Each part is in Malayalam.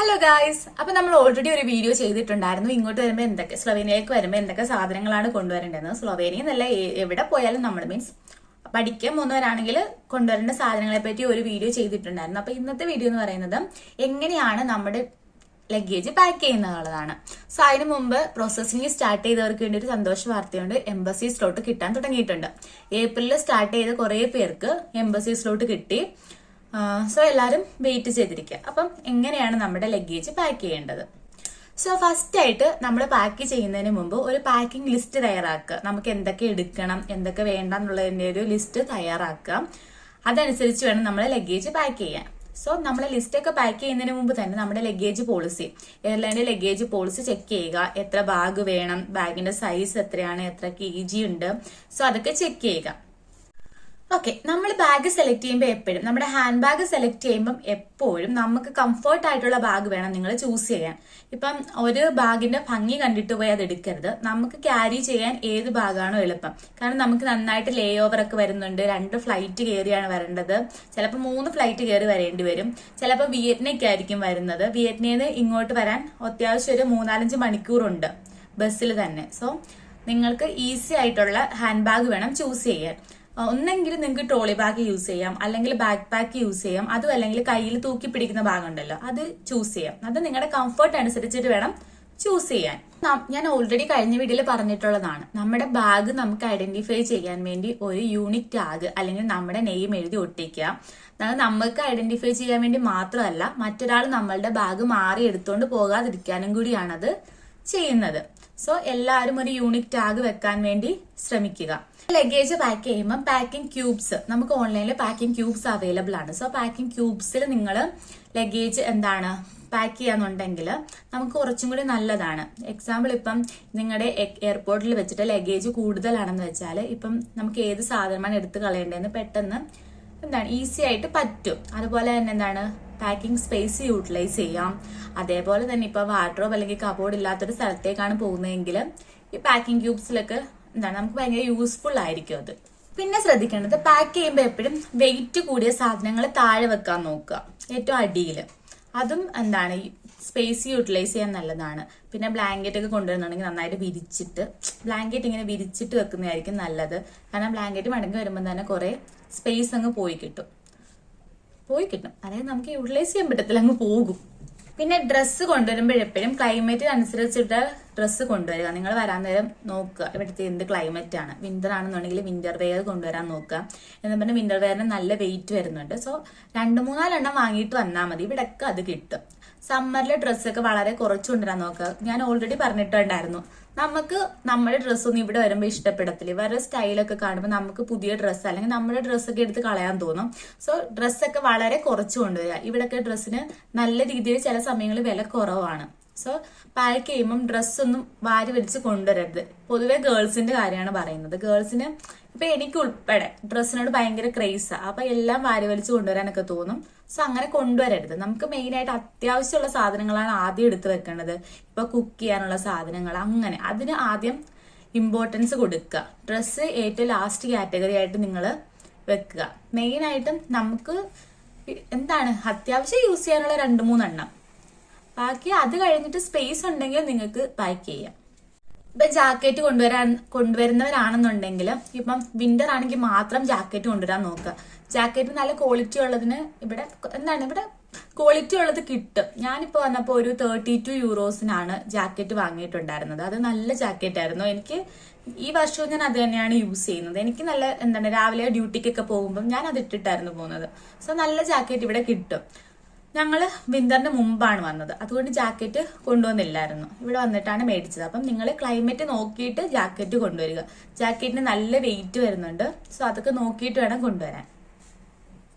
ഹലോ ഗായ്സ്, അപ്പൊ നമ്മൾ ഓൾറെഡി ഒരു വീഡിയോ ചെയ്തിട്ടുണ്ടായിരുന്നു. ഇങ്ങോട്ട് വരുമ്പോൾ എന്തൊക്കെ സ്ലൊവേനിയയിലേക്ക് വരുമ്പോൾ എന്തൊക്കെ സാധനങ്ങളാണ് കൊണ്ടുവരേണ്ടത്. സ്ലൊവേനിയ എന്നല്ല, എവിടെ പോയാലും നമ്മൾ മീൻസ് പഠിക്കാൻ പോകുന്നവരാണെങ്കിൽ കൊണ്ടുവരേണ്ട സാധനങ്ങളെ പറ്റി ഒരു വീഡിയോ ചെയ്തിട്ടുണ്ടായിരുന്നു. അപ്പൊ ഇന്നത്തെ വീഡിയോ എന്ന് പറയുന്നത് എങ്ങനെയാണ് നമ്മുടെ ലഗേജ് പാക്ക് ചെയ്യുന്നതാണ്. സോ അതിന് മുമ്പ് പ്രോസസ്സിംഗ് സ്റ്റാർട്ട് ചെയ്തവർക്ക് വേണ്ടി ഒരു സന്തോഷ വാർത്തയുണ്ട്. എംബസി സ്ലോട്ട് കിട്ടാൻ തുടങ്ങിയിട്ടുണ്ട്. ഏപ്രിലിൽ സ്റ്റാർട്ട് ചെയ്ത കുറെ പേർക്ക് എംബസി സ്ലോട്ട് കിട്ടി. സോ എല്ലാവരും വെയിറ്റ് ചെയ്തിരിക്കുക. അപ്പം എങ്ങനെയാണ് നമ്മുടെ ലഗേജ് പാക്ക് ചെയ്യേണ്ടത്? സോ ഫസ്റ്റ് ആയിട്ട് നമ്മൾ പാക്ക് ചെയ്യുന്നതിന് മുമ്പ് ഒരു പാക്കിംഗ് ലിസ്റ്റ് തയ്യാറാക്കുക. നമുക്ക് എന്തൊക്കെ എടുക്കണം, എന്തൊക്കെ വേണ്ട എന്നുള്ളതിന്റെ ഒരു ലിസ്റ്റ് തയ്യാറാക്കുക. അതനുസരിച്ച് വേണം നമ്മൾ ലഗേജ് പാക്ക് ചെയ്യാൻ. സോ നമ്മൾ ലിസ്റ്റ് ഒക്കെ പാക്ക് ചെയ്യുന്നതിന് മുമ്പ് തന്നെ നമ്മുടെ ലഗേജ് പോളിസി, എയർലൈൻ്റെ ലഗേജ് പോളിസി ചെക്ക് ചെയ്യുക. എത്ര ബാഗ് വേണം, ബാഗിന്റെ സൈസ് എത്രയാണ്, എത്ര kg ഉണ്ട്, സോ അതൊക്കെ ചെക്ക് ചെയ്യുക. ഓക്കെ, നമ്മൾ ബാഗ് സെലക്ട് ചെയ്യുമ്പോൾ എപ്പോഴും നമ്മുടെ ഹാൻഡ് ബാഗ് സെലക്ട് ചെയ്യുമ്പോൾ എപ്പോഴും നമുക്ക് കംഫർട്ട് ആയിട്ടുള്ള ബാഗ് വേണം നിങ്ങൾ ചൂസ് ചെയ്യാൻ. ഇപ്പം ഒരു ബാഗിന്റെ ഭംഗി കണ്ടിട്ട് പോയി അത് എടുക്കരുത്. നമുക്ക് ക്യാരി ചെയ്യാൻ ഏത് ബാഗാണോ എളുപ്പം. കാരണം നമുക്ക് നന്നായിട്ട് ലേ ഓവർ ഒക്കെ വരുന്നുണ്ട്. 2 ഫ്ലൈറ്റ് കയറിയാണ് വരേണ്ടത്. ചിലപ്പോൾ 3 ഫ്ലൈറ്റ് കയറി വരേണ്ടി വരും. ചിലപ്പോൾ വിയറ്റ്നാമായിരിക്കും വരുന്നത്. വിയറ്റ്നാമിൽ നിന്ന് ഇങ്ങോട്ട് വരാൻ അത്യാവശ്യം ഒരു 3-4 മണിക്കൂറുണ്ട് ബസ്സിൽ തന്നെ. സോ നിങ്ങൾക്ക് ഈസി ആയിട്ടുള്ള ഹാൻഡ് ബാഗ് വേണം ചൂസ് ചെയ്യാൻ. ഒന്നെങ്കിൽ നിങ്ങൾക്ക് ട്രോളി ബാഗ് യൂസ് ചെയ്യാം, അല്ലെങ്കിൽ ബാക്ക് പാക്ക് യൂസ് ചെയ്യാം. അതും അല്ലെങ്കിൽ കയ്യിൽ തൂക്കി പിടിക്കുന്ന ബാഗ് ഉണ്ടല്ലോ, അത് ചൂസ് ചെയ്യാം. അത് നിങ്ങളുടെ കംഫർട്ട് അനുസരിച്ചിട്ട് വേണം ചൂസ് ചെയ്യാൻ. ഞാൻ ഓൾറെഡി കഴിഞ്ഞ വീഡിയോയിൽ പറഞ്ഞിട്ടുള്ളതാണ്, നമ്മുടെ ബാഗ് നമുക്ക് ഐഡന്റിഫൈ ചെയ്യാൻ വേണ്ടി ഒരു യൂണിക് ടാഗ് അല്ലെങ്കിൽ നമ്മുടെ നെയിം എഴുതി ഒട്ടിക്കുക. അത് നമുക്ക് ഐഡന്റിഫൈ ചെയ്യാൻ വേണ്ടി മാത്രമല്ല, മറ്റൊരാൾ നമ്മളുടെ ബാഗ് മാറി എടുത്തുകൊണ്ട് പോകാതിരിക്കാനും കൂടിയാണത് ചെയ്യുന്നത്. സോ എല്ലാവരും ഒരു യൂണിക് ടാഗ് വെക്കാൻ വേണ്ടി ശ്രമിക്കുക. ലഗേജ് പാക്ക് ചെയ്യുമ്പോൾ പാക്കിംഗ് ക്യൂബ്സ്, നമുക്ക് ഓൺലൈനിൽ പാക്കിംഗ് ക്യൂബ്സ് അവൈലബിൾ ആണ്. സോ പാക്കിംഗ് ക്യൂബ്സിൽ നിങ്ങൾ ലഗേജ് പാക്ക് ചെയ്യാന്നുണ്ടെങ്കിൽ നമുക്ക് കുറച്ചും കൂടി നല്ലതാണ്. എക്സാമ്പിൾ, ഇപ്പം നിങ്ങളുടെ എയർപോർട്ടിൽ വെച്ചിട്ട് ലഗേജ് കൂടുതലാണെന്ന് വെച്ചാൽ ഇപ്പം നമുക്ക് ഏത് സാധനമാണ് എടുത്ത് കളയേണ്ടതെന്ന് പെട്ടെന്ന് ഈസി ആയിട്ട് പറ്റും. അതുപോലെ തന്നെ പാക്കിംഗ് സ്പേസ് യൂട്ടിലൈസ് ചെയ്യാം. അതേപോലെ തന്നെ ഇപ്പൊ വാർഡ്രോബ് അല്ലെങ്കിൽ കബോർഡ് ഇല്ലാത്തൊരു സ്ഥലത്തേക്കാണ് പോകുന്നതെങ്കിൽ ഈ പാക്കിംഗ് ക്യൂബ്സിലൊക്കെ നമുക്ക് ഭയങ്കര യൂസ്ഫുൾ ആയിരിക്കും അത്. പിന്നെ ശ്രദ്ധിക്കേണ്ടത്, പാക്ക് ചെയ്യുമ്പോൾ എപ്പോഴും വെയിറ്റ് കൂടിയ സാധനങ്ങൾ താഴെ വെക്കാൻ നോക്കുക, ഏറ്റവും അടിയിൽ. അതും സ്പേസ് യൂട്ടിലൈസ് ചെയ്യാൻ നല്ലതാണ്. പിന്നെ ബ്ലാങ്കറ്റ് ഒക്കെ കൊണ്ടുവരുന്നുണ്ടെങ്കിൽ നന്നായിട്ട് ബ്ലാങ്കറ്റ് ഇങ്ങനെ വിരിച്ചിട്ട് വെക്കുന്നതായിരിക്കും നല്ലത്. കാരണം ബ്ലാങ്കറ്റ് മടങ്ങി വരുമ്പോൾ തന്നെ കുറെ സ്പേസ് അങ്ങ് പോയി കിട്ടും. അതായത് നമുക്ക് യൂട്ടിലൈസ് ചെയ്യാൻ പറ്റത്തില്ല, അങ്ങ് പോകും. പിന്നെ ഡ്രസ്സ് കൊണ്ടുവരുമ്പോഴെപ്പോഴും ക്ലൈമറ്റിനനുസരിച്ചിട്ട് ഡ്രസ്സ് കൊണ്ടുവരിക. നിങ്ങൾ വരാൻ നേരം നോക്കുക ഇവിടുത്തെ എന്ത് ക്ലൈമറ്റ് ആണ്. വിന്റർ ആണെന്നുണ്ടെങ്കിൽ വിന്റർ വെയർ കൊണ്ടുവരാൻ നോക്കുക. എന്ന് പറഞ്ഞാൽ വിന്റർ വെയറിന് നല്ല വെയിറ്റ് വരുന്നുണ്ട്. സോ 2-3 എണ്ണം വാങ്ങിയിട്ട് വന്നാൽ മതി, ഇവിടെയൊക്കെ അത് കിട്ടും. സമ്മറിലെ ഡ്രസ്സൊക്കെ വളരെ കുറച്ച് കൊണ്ടുവരാൻ നോക്കുക. ഞാൻ ഓൾറെഡി പറഞ്ഞിട്ടുണ്ടായിരുന്നു, നമുക്ക് നമ്മുടെ ഡ്രസ്സൊന്നും ഇവിടെ വരുമ്പോൾ ഇഷ്ടപ്പെടത്തില്ല. ഇവരുടെ സ്റ്റൈലൊക്കെ കാണുമ്പോൾ നമുക്ക് പുതിയ ഡ്രസ്സ് അല്ലെങ്കിൽ നമ്മുടെ ഡ്രസ്സൊക്കെ എടുത്ത് കളയാൻ തോന്നും. സോ ഡ്രസ്സൊക്കെ വളരെ കുറച്ച് കൊണ്ടുവരിക. ഇവിടെയൊക്കെ ഡ്രസ്സിന് നല്ല രീതിയിൽ ചില സമയങ്ങളിൽ വില കുറവാണ്. സോ പാക്ക് ചെയ്യുമ്പം ഡ്രസ്സൊന്നും വാരി വലിച്ച് കൊണ്ടുവരരുത്. പൊതുവെ ഗേൾസിന്റെ കാര്യമാണ് പറയുന്നത്. ഗേൾസിന് ഇപ്പൊ എനിക്ക് ഉൾപ്പെടെ ഡ്രസ്സിനോട് ഭയങ്കര ക്രേസാ. അപ്പൊ എല്ലാം വാരി വലിച്ച് കൊണ്ടുവരാനൊക്കെ തോന്നും. സോ അങ്ങനെ കൊണ്ടുവരരുത്. നമുക്ക് മെയിൻ ആയിട്ട് അത്യാവശ്യമുള്ള സാധനങ്ങളാണ് ആദ്യം എടുത്ത് വെക്കേണ്ടത്. ഇപ്പൊ കുക്ക് ചെയ്യാനുള്ള സാധനങ്ങൾ, അങ്ങനെ അതിന് ആദ്യം ഇമ്പോർട്ടൻസ് കൊടുക്കുക. ഡ്രസ്സ് ഏറ്റവും ലാസ്റ്റ് കാറ്റഗറി ആയിട്ട് നിങ്ങൾ വെക്കുക. മെയിൻ ആയിട്ടും നമുക്ക് അത്യാവശ്യം യൂസ് ചെയ്യാനുള്ള 2-3 എണ്ണം. ബാക്കി അത് കഴിഞ്ഞിട്ട് സ്പേസ് ഉണ്ടെങ്കിൽ നിങ്ങൾക്ക് പാക്ക് ചെയ്യാം. ഇപ്പൊ ജാക്കറ്റ് കൊണ്ടുവരുന്നവരാണെന്നുണ്ടെങ്കിൽ ഇപ്പം വിന്റർ ആണെങ്കിൽ മാത്രം ജാക്കറ്റ് കൊണ്ടുവരാൻ നോക്കുക. ജാക്കറ്റ് നല്ല ക്വാളിറ്റി ഉള്ളതിന് ഇവിടെ ക്വാളിറ്റി ഉള്ളത് കിട്ടും. ഞാനിപ്പോ വന്നപ്പോ ഒരു 32 യൂറോസിനാണ് ജാക്കറ്റ് വാങ്ങിയിട്ടുണ്ടായിരുന്നത്. അത് നല്ല ജാക്കറ്റ് ആയിരുന്നു. എനിക്ക് ഈ വർഷവും ഞാൻ അത് തന്നെയാണ് യൂസ് ചെയ്യുന്നത്. എനിക്ക് നല്ല രാവിലെ ഡ്യൂട്ടിക്കൊക്കെ പോകുമ്പോൾ ഞാൻ അത് ഇട്ടിട്ടായിരുന്നു പോകുന്നത്. സോ നല്ല ജാക്കറ്റ് ഇവിടെ കിട്ടും. ഞങ്ങള് വിന്ററിന് മുമ്പാണ് വന്നത്, അതുകൊണ്ട് ജാക്കറ്റ് കൊണ്ടുവന്നില്ലായിരുന്നു. ഇവിടെ വന്നിട്ടാണ് മേടിച്ചത്. അപ്പം നിങ്ങൾ ക്ലൈമറ്റ് നോക്കിയിട്ട് ജാക്കറ്റ് കൊണ്ടുവരിക. ജാക്കറ്റിന് നല്ല വെയിറ്റ് വരുന്നുണ്ട്. സോ അതൊക്കെ നോക്കിയിട്ട് വേണം കൊണ്ടുവരാൻ.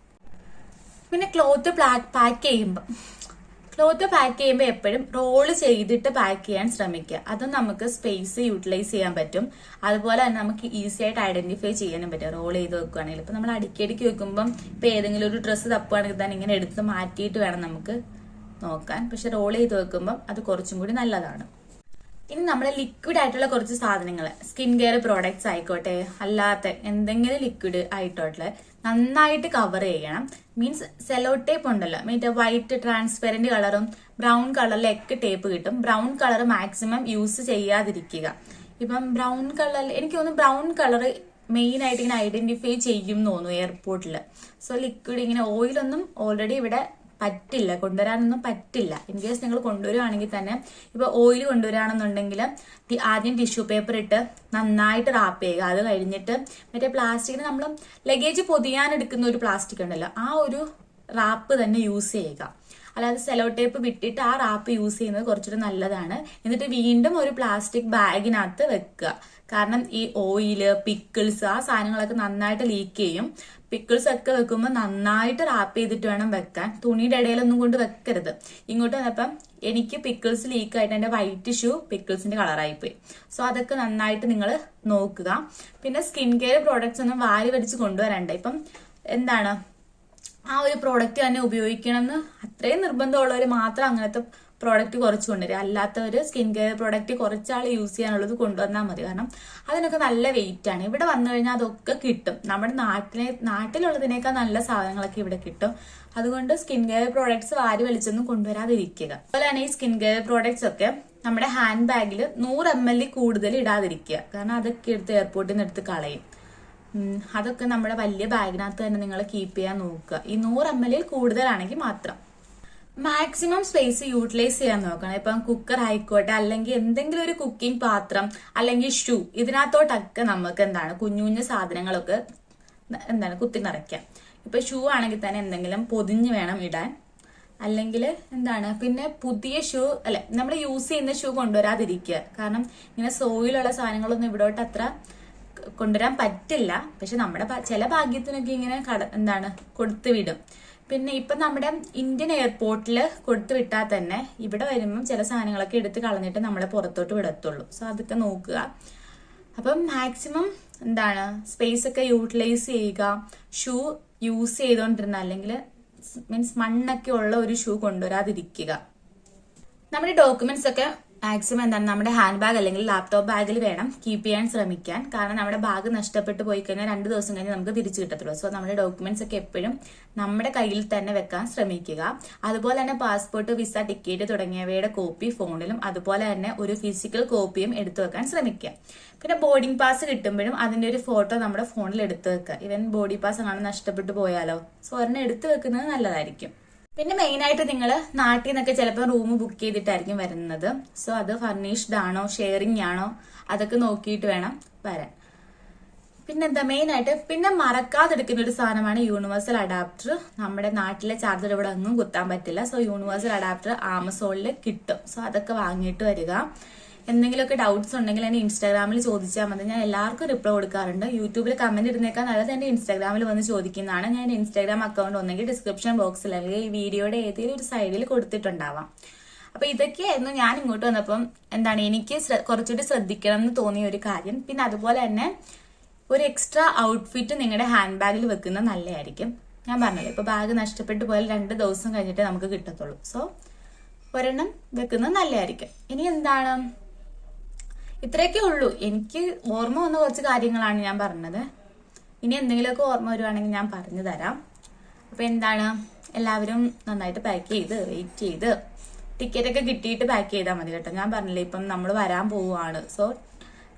പിന്നെ ക്ലോത്ത് പാക്ക് ചെയ്യുമ്പോൾ എപ്പോഴും റോള് ചെയ്തിട്ട് പാക്ക് ചെയ്യാൻ ശ്രമിക്കുക. അതും നമുക്ക് സ്പേസ് യൂട്ടിലൈസ് ചെയ്യാൻ പറ്റും. അതുപോലെ തന്നെ നമുക്ക് ഈസി ആയിട്ട് ഐഡന്റിഫൈ ചെയ്യാനും പറ്റും റോൾ ചെയ്ത് വെക്കുകയാണെങ്കിൽ. ഇപ്പൊ നമ്മൾ അടിക്കടിക്ക് വെക്കുമ്പോൾ ഇപ്പൊ ഏതെങ്കിലും ഒരു ഡ്രസ്സ് തപ്പുകയാണെങ്കിൽ തന്നെ ഇങ്ങനെ എടുത്ത് മാറ്റിയിട്ട് വേണം നമുക്ക് നോക്കാൻ. പക്ഷെ റോൾ ചെയ്ത് വെക്കുമ്പോൾ അത് കുറച്ചും കൂടി നല്ലതാണ്. ഇനി നമ്മുടെ ലിക്വിഡ് ആയിട്ടുള്ള കുറച്ച് സാധനങ്ങൾ, സ്കിൻ കെയർ പ്രോഡക്ട്സ് ആയിക്കോട്ടെ, അല്ലാത്ത എന്തെങ്കിലും ലിക്വിഡ് ആയിട്ടോട്ടെ നന്നായിട്ട് കവർ ചെയ്യണം. മീൻസ് സെലോ ടേപ്പ് ഉണ്ടല്ലോ, മറ്റേ വൈറ്റ് ട്രാൻസ്പെറന്റ് കളറും ബ്രൗൺ കളറിലൊക്കെ ടേപ്പ് കിട്ടും. ബ്രൗൺ കളർ മാക്സിമം യൂസ് ചെയ്യാതിരിക്കുക. ഇപ്പം ബ്രൗൺ കളറിൽ എനിക്ക് തോന്നുന്നു ബ്രൗൺ കളർ മെയിൻ ആയിട്ട് ഇങ്ങനെ ഐഡന്റിഫൈ ചെയ്യും തോന്നുന്നു എയർപോർട്ടിൽ. സോ ലിക്വിഡ് ഇങ്ങനെ ഓയിലൊന്നും ഓൾറെഡി ഇവിടെ പറ്റില്ല, കൊണ്ടുവരാനൊന്നും പറ്റില്ല. ഇൻ കേസ് നിങ്ങൾ കൊണ്ടുവരുവാണെങ്കിൽ തന്നെ, ഇപ്പൊ ഓയിൽ കൊണ്ടുവരാണെന്നുണ്ടെങ്കിൽ ആദ്യം ടിഷ്യൂ പേപ്പർ ഇട്ട് നന്നായിട്ട് റാപ്പ് ചെയ്യുക. അത് കഴിഞ്ഞിട്ട് മറ്റേ പ്ലാസ്റ്റിക്കിന് നമ്മൾ ലഗേജ് പൊതിയാൻ എടുക്കുന്ന ഒരു പ്ലാസ്റ്റിക് ഉണ്ടല്ലോ, ആ ഒരു റാപ്പ് തന്നെ യൂസ് ചെയ്യുക. അല്ലാതെ സെലോ ടേപ്പ് വിട്ടിട്ട് ആ റാപ്പ് യൂസ് ചെയ്യുന്നത് കുറച്ചുകൂടി നല്ലതാണ്. എന്നിട്ട് വീണ്ടും ഒരു പ്ലാസ്റ്റിക് ബാഗിനകത്ത് വെക്കുക. കാരണം ഈ ഓയില്, പിക്കിൾസ്, ആ സാധനങ്ങളൊക്കെ നന്നായിട്ട് ലീക്ക് ചെയ്യും. പിക്കിൾസ് ഒക്കെ വെക്കുമ്പോൾ നന്നായിട്ട് റാപ്പ് ചെയ്തിട്ട് വേണം വെക്കാൻ. തുണിയുടെ ഇടയിലൊന്നും കൊണ്ട് വെക്കരുത്. ഇങ്ങോട്ട് വന്നപ്പം എനിക്ക് പിക്കിൾസ് ലീക്ക് ആയിട്ട് എന്റെ വൈറ്റ് ഷൂ പിക്കിൾസിന്റെ കളറായി പോയി. സോ അതൊക്കെ നന്നായിട്ട് നിങ്ങൾ നോക്കുക. പിന്നെ സ്കിൻ കെയർ പ്രോഡക്ട്സ് ഒന്നും വാരി വലിച്ച് കൊണ്ടുവരണ്ട. ഇപ്പം എന്താണ്, ആ ഒരു പ്രോഡക്റ്റ് തന്നെ ഉപയോഗിക്കണം എന്ന് അത്രയും നിർബന്ധമുള്ളവർ മാത്രം അങ്ങനത്തെ പ്രോഡക്റ്റ് കുറച്ച് കൊണ്ടുവരിക. അല്ലാത്തവർ സ്കിൻ കെയർ പ്രോഡക്റ്റ് കുറച്ചാൾ യൂസ് ചെയ്യാനുള്ളത് കൊണ്ടുവന്നാൽ മതി. കാരണം അതിനൊക്കെ നല്ല വെയിറ്റ് ആണ്. ഇവിടെ വന്നു കഴിഞ്ഞാൽ അതൊക്കെ കിട്ടും. നമ്മുടെ നാട്ടിലുള്ളതിനേക്കാൾ നല്ല സാധനങ്ങളൊക്കെ ഇവിടെ കിട്ടും. അതുകൊണ്ട് സ്കിൻ കെയർ പ്രോഡക്ട്സ് വാരി വലിച്ചൊന്നും കൊണ്ടുവരാതിരിക്കുക. അതുപോലെ തന്നെ ഈ സ്കിൻ കെയർ പ്രോഡക്ട്സ് ഒക്കെ നമ്മുടെ ഹാൻഡ് ബാഗിൽ 100 ml കൂടുതൽ ഇടാതിരിക്കുക. കാരണം അതൊക്കെ എടുത്ത് എയർപോർട്ടിൽ നിന്ന് എടുത്ത് കളയും. അതൊക്കെ നമ്മുടെ വലിയ ബാഗിനകത്ത് തന്നെ നിങ്ങൾ കീപ്പ് ചെയ്യാൻ നോക്കുക. ഈ 100 ml കൂടുതലാണെങ്കിൽ മാത്രം. മാക്സിമം സ്പേസ് യൂട്ടിലൈസ് ചെയ്യാൻ നോക്കണം. ഇപ്പം കുക്കർ ആയിക്കോട്ടെ, അല്ലെങ്കിൽ എന്തെങ്കിലും ഒരു കുക്കിംഗ് പാത്രം, അല്ലെങ്കിൽ ഷൂ, ഇതിനകത്തോട്ടൊക്കെ നമുക്ക് എന്താണ് കുഞ്ഞു കുഞ്ഞു സാധനങ്ങളൊക്കെ കുത്തി നിറയ്ക്കാം. ഇപ്പൊ ഷൂ ആണെങ്കിൽ തന്നെ എന്തെങ്കിലും പൊതിഞ്ഞ് വേണം ഇടാൻ. അല്ലെങ്കിൽ പിന്നെ പുതിയ ഷൂ അല്ലെ, നമ്മൾ യൂസ് ചെയ്യുന്ന ഷൂ കൊണ്ടുവരാതിരിക്കുക. കാരണം ഇങ്ങനെ സോയിലുള്ള സാധനങ്ങളൊന്നും ഇവിടോട്ട് അത്ര കൊണ്ടുവരാൻ പറ്റില്ല. പക്ഷെ നമ്മുടെ ചില ഭാഗ്യത്തിനൊക്കെ ഇങ്ങനെ കൊടുത്തു വിടും. പിന്നെ ഇപ്പൊ നമ്മുടെ ഇന്ത്യൻ എയർപോർട്ടിൽ കൊടുത്തു വിട്ടാൽ തന്നെ ഇവിടെ വരുമ്പം ചില സാധനങ്ങളൊക്കെ എടുത്ത് കളഞ്ഞിട്ട് നമ്മളെ പുറത്തോട്ട് വിടത്തുള്ളൂ. സോ അതൊക്കെ നോക്കുക. അപ്പം മാക്സിമം സ്പേസ് ഒക്കെ യൂട്ടിലൈസ് ചെയ്യുക. ഷൂ യൂസ് ചെയ്തോണ്ടിരുന്ന, അല്ലെങ്കിൽ മീൻസ് മണ്ണൊക്കെ ഉള്ള ഒരു ഷൂ കൊണ്ടുവരാതിരിക്കുക. നമ്മുടെ ഡോക്യുമെന്റ്സ് ഒക്കെ മാക്സിമം നമ്മുടെ ഹാൻഡ് ബാഗ് അല്ലെങ്കിൽ ലാപ്ടോപ്പ് ബാഗിൽ വേണം കീപ്പ് ചെയ്യാൻ ശ്രമിക്കാൻ. കാരണം നമ്മുടെ ബാഗ് നഷ്ടപ്പെട്ടു പോയി കഴിഞ്ഞാൽ 2 ദിവസം കഴിഞ്ഞ് നമുക്ക് തിരിച്ചു കിട്ടത്തുള്ളൂ. സോ നമ്മുടെ ഡോക്യുമെന്റ്സ് ഒക്കെ എപ്പോഴും നമ്മുടെ കയ്യിൽ തന്നെ വെക്കാൻ ശ്രമിക്കുക. അതുപോലെ തന്നെ പാസ്പോർട്ട്, വിസ, ടിക്കറ്റ് തുടങ്ങിയവയുടെ കോപ്പി ഫോണിലും, അതുപോലെ തന്നെ ഒരു ഫിസിക്കൽ കോപ്പിയും എടുത്തു വെക്കാൻ ശ്രമിക്കുക. പിന്നെ ബോർഡിംഗ് പാസ് കിട്ടുമ്പോഴും അതിന്റെ ഒരു ഫോട്ടോ നമ്മുടെ ഫോണിൽ എടുത്തു വെക്കുക. ഇവൻ ബോർഡിംഗ് പാസ് അങ്ങനെ നഷ്ടപ്പെട്ടു പോയാലോ, സോ ഒരെണ്ണം എടുത്തു വെക്കുന്നത് നല്ലതായിരിക്കും. പിന്നെ മെയിൻ ആയിട്ട് നിങ്ങൾ നാട്ടിൽ നിന്നൊക്കെ ചിലപ്പോൾ റൂം ബുക്ക് ചെയ്തിട്ടായിരിക്കും വരുന്നത്. സോ അത് ഫർണിഷ്ഡ് ആണോ, ഷെയറിംഗ് ആണോ, അതൊക്കെ നോക്കിയിട്ട് വേണം വരാൻ. പിന്നെന്താ മെയിൻ ആയിട്ട് പിന്നെ മറക്കാതെടുക്കുന്ന ഒരു സാധനമാണ് യൂണിവേഴ്സൽ അഡാപ്റ്റർ. നമ്മുടെ നാട്ടിലെ ചാർജർ ഇവിടെ ഒന്നും കുത്താൻ പറ്റില്ല. സോ യൂണിവേഴ്സൽ അഡാപ്റ്റർ ആമസോണിൽ കിട്ടും. സോ അതൊക്കെ വാങ്ങിയിട്ട് വരിക. എന്തെങ്കിലുമൊക്കെ ഡൗട്ട്സ് ഉണ്ടെങ്കിൽ എന്നെ ഇൻസ്റ്റാഗ്രാമിൽ ചോദിച്ചാൽ മതി. ഞാൻ എല്ലാവർക്കും റിപ്ലൈ കൊടുക്കാറുണ്ട്. യൂട്യൂബിൽ കമന്റ് ഇടുന്നേക്കാൾ നല്ലത് എന്റെ ഇൻസ്റ്റാഗ്രാമിൽ വന്ന് ചോദിക്കുന്നതാണ്. ഞാൻ ഇൻസ്റ്റാഗ്രാം അക്കൗണ്ട് ഒന്നെങ്കിൽ ഡിസ്ക്രിപ്ഷൻ ബോക്സിൽ അല്ലെങ്കിൽ ഈ വീഡിയോയുടെ ഏതെങ്കിലും ഒരു സൈഡിൽ കൊടുത്തിട്ടുണ്ടാവാം. അപ്പൊ ഇതൊക്കെയായിരുന്നു ഞാൻ ഇങ്ങോട്ട് വന്നപ്പം എനിക്ക് കുറച്ചുകൂടി ശ്രദ്ധിക്കണം എന്ന് തോന്നിയ ഒരു കാര്യം. പിന്നെ അതുപോലെ തന്നെ ഒരു എക്സ്ട്രാ ഔട്ട്ഫിറ്റ് നിങ്ങളുടെ ഹാൻഡ് ബാഗിൽ വെക്കുന്നത് നല്ലതായിരിക്കും. ഞാൻ പറഞ്ഞത് ഇപ്പൊ ബാഗ് നഷ്ടപ്പെട്ടു പോയാൽ 2 ദിവസം കഴിഞ്ഞിട്ട് നമുക്ക് കിട്ടത്തുള്ളൂ. സോ ഒരെണ്ണം വെക്കുന്നത് നല്ലതായിരിക്കും. ഇനി ഇത്രയൊക്കെ ഉള്ളൂ. എനിക്ക് ഓർമ്മ വന്ന കുറച്ച് കാര്യങ്ങളാണ് ഞാൻ പറഞ്ഞത്. ഇനി എന്തെങ്കിലുമൊക്കെ ഓർമ്മ വരുവാണെങ്കിൽ ഞാൻ പറഞ്ഞു തരാം. അപ്പൊ എല്ലാവരും നന്നായിട്ട് പാക്ക് ചെയ്ത് വെയിറ്റ് ചെയ്ത് ടിക്കറ്റ് ഒക്കെ കിട്ടിയിട്ട് പാക്ക് ചെയ്താൽ മതി കേട്ടോ. ഞാൻ പറഞ്ഞില്ലേ ഇപ്പം നമ്മൾ വരാൻ പോവുകയാണ്. സോ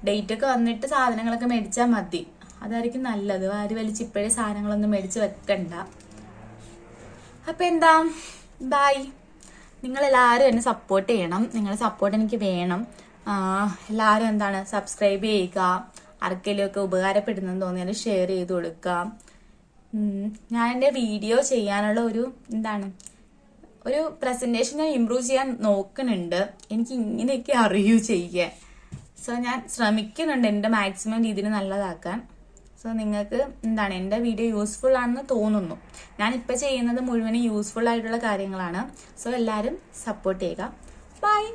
ഡേറ്റ് ഒക്കെ വന്നിട്ട് സാധനങ്ങളൊക്കെ മേടിച്ചാൽ മതി. അതായിരിക്കും നല്ലത്. വാരി വലിച്ച് ഇപ്പോഴേ സാധനങ്ങളൊന്നും മേടിച്ച് വെക്കണ്ട. അപ്പൊ ബൈ. നിങ്ങളെല്ലാവരും എന്നെ സപ്പോർട്ട് ചെയ്യണം. നിങ്ങളുടെ സപ്പോർട്ട് എനിക്ക് വേണം. എല്ലാവരും സബ്സ്ക്രൈബ് ചെയ്യുക. ആർക്കെങ്കിലും ഒക്കെ ഉപകാരപ്പെടുന്നെന്ന് തോന്നിയാൽ ഷെയർ ചെയ്ത് കൊടുക്കാം. ഞാൻ എൻ്റെ വീഡിയോ ചെയ്യാനുള്ള ഒരു പ്രസന്റേഷൻ ഞാൻ ഇംപ്രൂവ് ചെയ്യാൻ നോക്കുന്നുണ്ട്. എനിക്ക് ഇങ്ങനെയൊക്കെ അറിയൂ ചെയ്യാൻ. സോ ഞാൻ ശ്രമിക്കുന്നുണ്ട് എൻ്റെ മാക്സിമം രീതിയിൽ നല്ലതാക്കാൻ. സോ നിങ്ങൾക്ക് എൻ്റെ വീഡിയോ യൂസ്ഫുൾ ആണെന്ന് തോന്നുന്നു. ഞാനിപ്പോൾ ചെയ്യുന്നത് മുഴുവനും യൂസ്ഫുൾ ആയിട്ടുള്ള കാര്യങ്ങളാണ്. സോ എല്ലാവരും സപ്പോർട്ട് ചെയ്യുക. ബൈ.